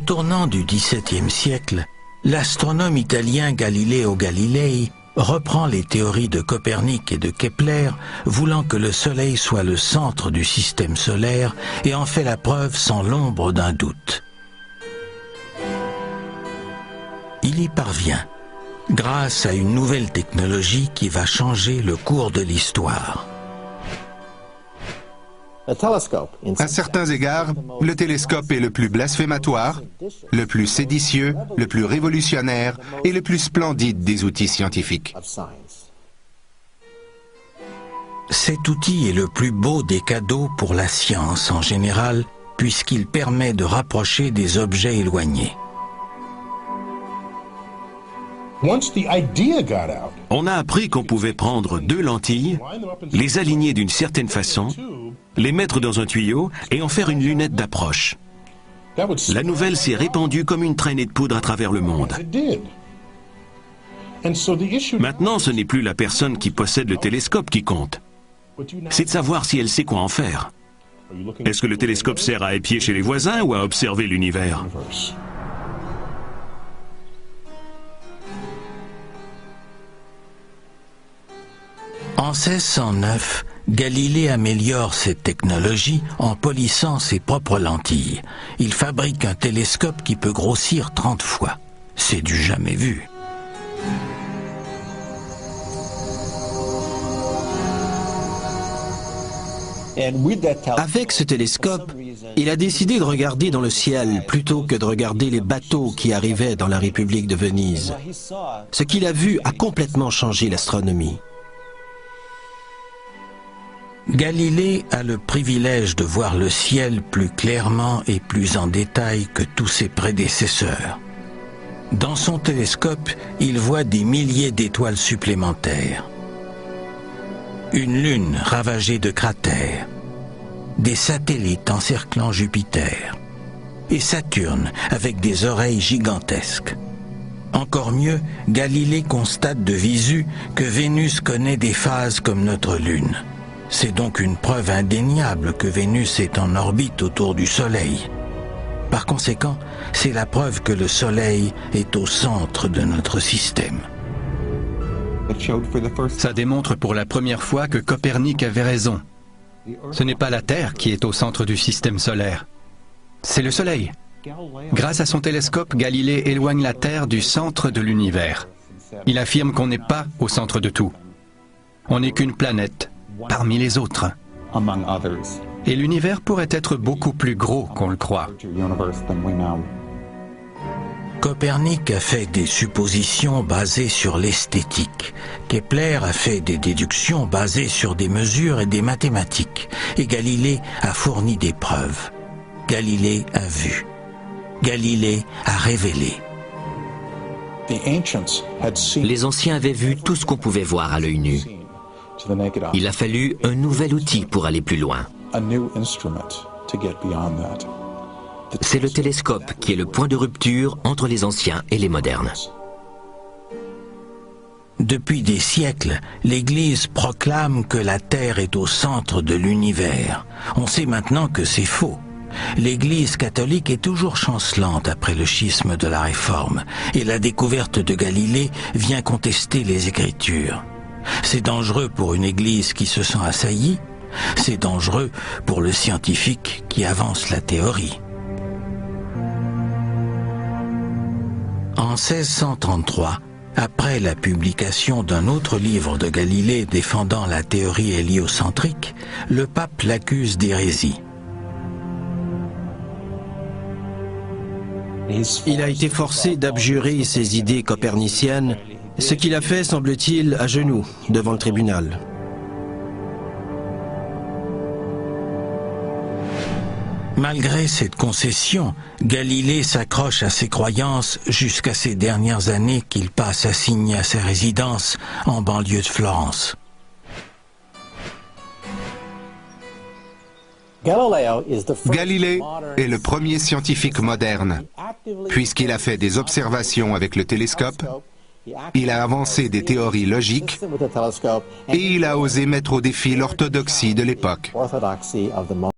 tournant du XVIIe siècle, l'astronome italien Galileo Galilei reprend les théories de Copernic et de Kepler, voulant que le Soleil soit le centre du système solaire, et en fait la preuve sans l'ombre d'un doute. Il y parvient, grâce à une nouvelle technologie qui va changer le cours de l'histoire. À certains égards, le télescope est le plus blasphématoire, le plus séditieux, le plus révolutionnaire et le plus splendide des outils scientifiques. Cet outil est le plus beau des cadeaux pour la science en général, puisqu'il permet de rapprocher des objets éloignés. On a appris qu'on pouvait prendre deux lentilles, les aligner d'une certaine façon, les mettre dans un tuyau et en faire une lunette d'approche. La nouvelle s'est répandue comme une traînée de poudre à travers le monde. Maintenant, ce n'est plus la personne qui possède le télescope qui compte. C'est de savoir si elle sait quoi en faire. Est-ce que le télescope sert à épier chez les voisins ou à observer l'univers ? En 1609, Galilée améliore cette technologie en polissant ses propres lentilles. Il fabrique un télescope qui peut grossir 30 fois. C'est du jamais vu. Avec ce télescope, il a décidé de regarder dans le ciel plutôt que de regarder les bateaux qui arrivaient dans la République de Venise. Ce qu'il a vu a complètement changé l'astronomie. Galilée a le privilège de voir le ciel plus clairement et plus en détail que tous ses prédécesseurs. Dans son télescope, il voit des milliers d'étoiles supplémentaires. Une lune ravagée de cratères, des satellites encerclant Jupiter, et Saturne avec des oreilles gigantesques. Encore mieux, Galilée constate de visu que Vénus connaît des phases comme notre lune. C'est donc une preuve indéniable que Vénus est en orbite autour du Soleil. Par conséquent, c'est la preuve que le Soleil est au centre de notre système. Ça démontre pour la première fois que Copernic avait raison. Ce n'est pas la Terre qui est au centre du système solaire. C'est le Soleil. Grâce à son télescope, Galilée éloigne la Terre du centre de l'univers. Il affirme qu'on n'est pas au centre de tout. On n'est qu'une planète parmi les autres. Et l'univers pourrait être beaucoup plus gros qu'on le croit. Copernic a fait des suppositions basées sur l'esthétique. Kepler a fait des déductions basées sur des mesures et des mathématiques. Et Galilée a fourni des preuves. Galilée a vu. Galilée a révélé. Les anciens avaient vu tout ce qu'on pouvait voir à l'œil nu. Il a fallu un nouvel outil pour aller plus loin. C'est le télescope qui est le point de rupture entre les anciens et les modernes. Depuis des siècles, l'Église proclame que la Terre est au centre de l'univers. On sait maintenant que c'est faux. L'Église catholique est toujours chancelante après le schisme de la Réforme, et la découverte de Galilée vient contester les Écritures. C'est dangereux pour une Église qui se sent assaillie, c'est dangereux pour le scientifique qui avance la théorie. En 1633, après la publication d'un autre livre de Galilée défendant la théorie héliocentrique, le pape l'accuse d'hérésie. Il a été forcé d'abjurer ses idées coperniciennes, ce qu'il a fait, semble-t-il, à genoux, devant le tribunal. Malgré cette concession, Galilée s'accroche à ses croyances jusqu'à ces dernières années qu'il passe assigné à sa résidence en banlieue de Florence. Galilée est le premier scientifique moderne, puisqu'il a fait des observations avec le télescope, il a avancé des théories logiques et il a osé mettre au défi l'orthodoxie de l'époque.